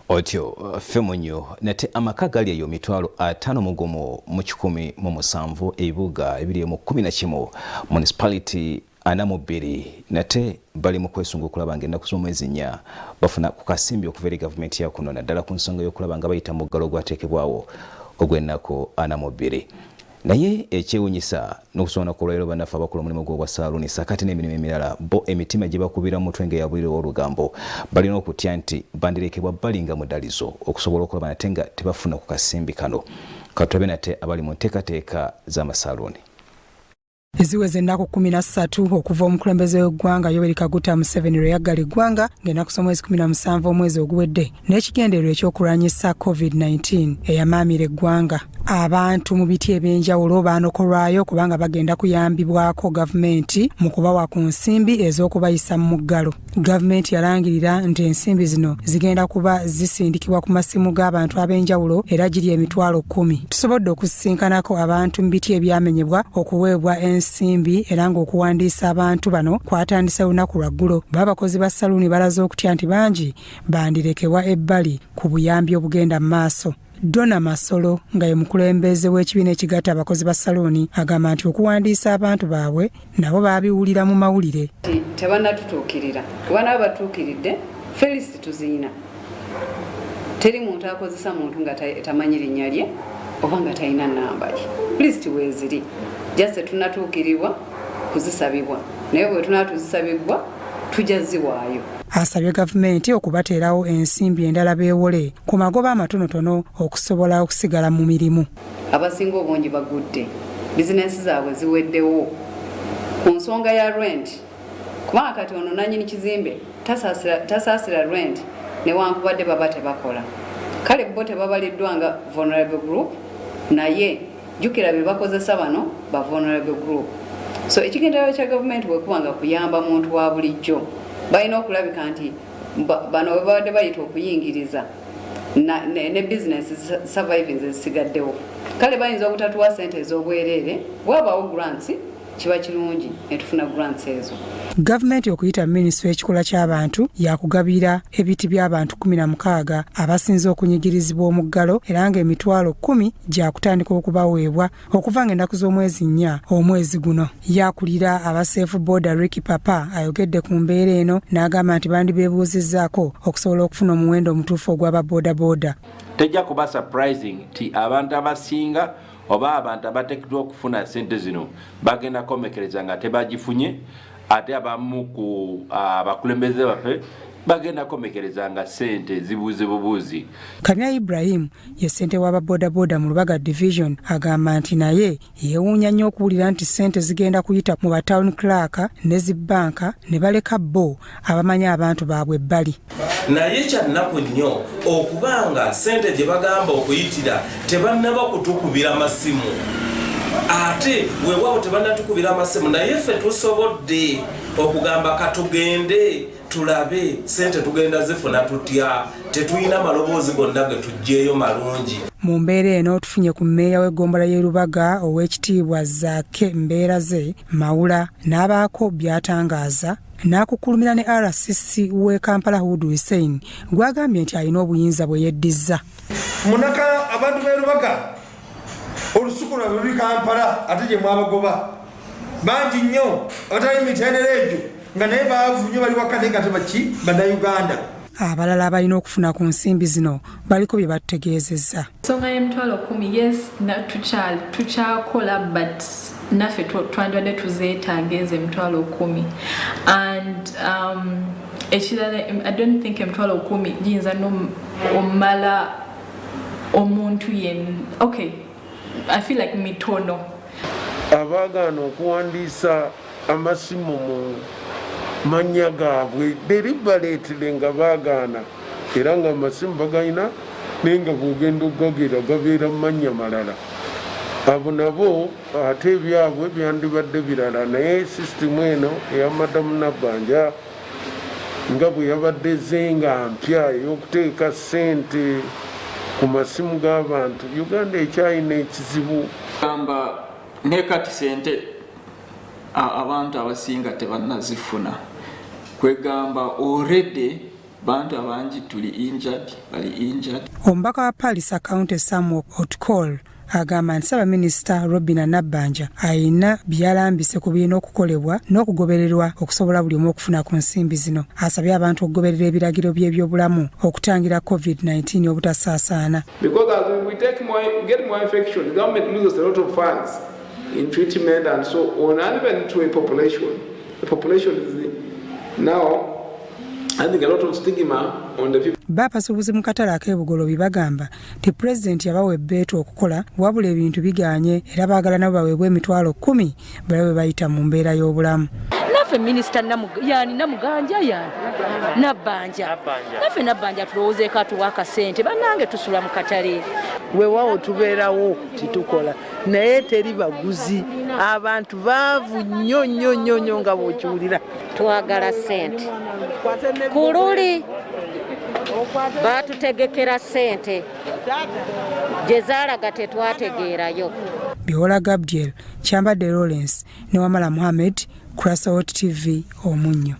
Otyo femonyo nate amaka gali eyo mitwalo 517 ebibuga ebiri mu 11 municipality Anamobiri nate bali mu kwesunga okulaba ng'ennaku z'omwezi 4 bafuna ku kasimbi okuva eri gavumenti ya kuno naddala ku nsonga y'okulaba nga bayita mu muggalo ogwateekebwawo ogw'ennaku Anamobiri. Naye ekyewuunyisa n'okusobola kulwayo bannaffe abakola omulimu gw'obwa saaluuni sakati n'emirimu emirala bo emitima gye bakubira mu mutwe ng'eyabulira olugambo balina okutya nti bandirekebwa bbali nga mudalizo okusobola okulaba nate nga tebafuna ku kasimbi kano. Katulabe nate abali mu nteekateeka z'amasaaluuni. Eziweze ennaku 13 okuva omukulembeze w'eggwanga Yoweri Kaguta Museveni lwe yaggala eggwanga ng'ennaku z'omwezi 17 omwezi oguwedde n'ekigendererwa ekyokulwanyisa COVID-19 eyamaamira eggwanga. Abantu mu biti ebyenjawulo baanokolwayo kubanga bagenda kuyambibwako gavumenti mu kubawa ku nsimbi ez'okubayisa mu muggalo. Gavumenti yalangirira nti ensimbi zino zigenda kuba zisindikibwa ku masimu g'abantu ab'enjawulo era giri emitwalo 10. Tusobodde okusisinkanako abantu mu biti ebyamenyebwa okuweebwa ensimbi era ng'okuwandiisa abantu bano kwatandise lunaku lwaggulo. Babakozi ba saluuni balaze okutya nti bangi bandirekebwa ebbali ku buyambi obugenda mu maaso. Donna Masolo nga ye mukulembeze w'ekibiina ekigatta abakozi ba saluuni agamba nti okuwandiisa abantu baabwe nabo baabiwulira mu mawulire. Tebannatutuukirira kuba nabo batuukiridde Felicity tuziina. Teri muntu akozesa muntu nga tamanyi linnya lye oba nga talina nnamba ye. Felicity weeziri jase tunatuukirirwa kuzisabibwa naye bwe tunaatuzisabibwa tujja ziwaayo. Asabye gavumenti okubateerawo ensimbi endala beewole ku magoba amatonotono okusobola okusigala mu mirimu. Abasinga obungi bagudde bizinensi zaabwe ziweddewo ku nsonga ya rent kubanga kati ono nannyini kizimbe tasaasira rent newankubadde baba tebakola. Kale bo tebabaliddwa nga vulnerable group naye jjukira bye bakozesa bano ba vulnerable group. So ekigendererwa kya gavumenti bwe kuba nga kuyamba muntu wa bulijjo balina okulabika nti bano bwe babadde bayita okuyingiriza ne business surviving zisigaddewo. Kale bayinza obutatuwa ssente ez'obwereere bwabaawo grants kiba kirungi ne tufuna grants ezo. Gavumenti okuyita minisitule ekikola ky'abantu yakugabira ebiti by'abantu 16 abasinze okunyigirizibwa omuggalo era ng'emitwalo 10 gyakutandika okubaweebwa okuva ng'ennaku z'omwezi 4 omwezi guno. Yakulira aba Safe Border Ricky Papa ayogedde ku mbeera eno n'agamba nti bandibeebuuzizzaako okusobola okufuna omuwendo omutuufu ogw'aba boda. Tejja kuba surprising ti abantu abasinga oba abantu abateekeddwa okufuna ssente zino bagenda komekereza nga tebagifunye ate abamu ku abakulembeze baffe bagenda komekereza nga ssente zibuuze bubuuzi. Kamya Ibrahim ye ssente w'aba boda mu Lubaga Division agamba nti naye yeewuunya nnyo okuwulira nti ssente zigenda kuyita mu ba town clerk ne zibbanka ne baleka bo abamanya abantu baabwe ebbali. Naye kyannaku nnyo okubanga ssente gye bagamba okuyitira tebannaba kutukubira amasimu ate weewaawo tebanatukubira amasimu naye ffe tusobodde okugamba katugende tulabe ssente tugenda zifuna tutya tetulina maloboozi gonna ge tuggyeeyo malungi. Mu mbeera eno tufunye ku mmeeya w'eggombolola y'e Lubaga ow'ekitiibwa Zaake mbeera ze Mawula n'abaako by'atangaaza n'akukulumira ne RCC w'e Kampala Hudu Hussein gwagambye nti alina obuyinza bwe yeddizza. Munaka abantu b'e Lubaga olusuku lwabwe luli Kampala ate gye mwabagoba bangi nnyo otali mitendera egyo nga naye baavu nnyo bali wakane nga tebaki bannayuganda. Abalala abalina okufuna ku nsimbi zino baliko bye batutegeezezza. Ensonga y'emitwalo 10 yes tukyakola but naffe twandibadde tuzeetaaga ezo emitwalo 10 and ekirala I don't think emitwalo 10 giyinza n'omala omuntu yenna. Okay, I feel like mitono. Abaagaana okuwandiisa amasimu mu mannya gaabwe deribaleetere nga baagaana era nga amasimu bagayina naye nga bwogenda okugagira gabeera mu mannya malala. Abo nabo ate ebyabwe byandibadde birala naye sisitemu eno eya Madamu Nabbanja nga bwe yabadde zenga mpya ey'okuteeka ssente ku masimu g'abantu Uganda ekyalina ekizibu. Gamba ne kati ssente abantu abasinga tebannazifuna kwegamba already bantu abangi tuli injured, bali injured. Omubaka wa Palisa County Samuel Otkol agamba nti Ssaabaminisita Robinah Nabbanja ayina byalambise ku birina okukolebwa n'okugobererwa okusobola buli omu okufuna ku nsimbi zino. Asabye abantu okugoberera ebiragiro by'ebyobulamu okutangira COVID-19 obutasaasaana. Because as we get more infection, the government loses a lot of funds in treatment and so on, and even to a population. The population is now having a lot of stigma on the people. Bapasuubuzi mu katale ak'ebugolobi bagamba nti pulezidenti yabawa ebbeetu okukola wabula ebintu biganye era baagala nabo baweebwa emitwalo 10 balabe bayita mu mbeera y'obulamu. Naffe minisita Namuganja Nabbanja naffe Nabbanja tulowoozeeko atuwa akasente bannange tusula mu katale. Weewaawo tubeerawo titukola naye teri baguzi, abantu baavu nnyo nga bw'okiwulira. Twagala ssente ku luli baatutegekera ssente gye zaalaga tetwategeerayo. Biola Gabriel, Kyambadde Lawrence ne Wamala Mohammed, Crossroads TV, Omunnyo.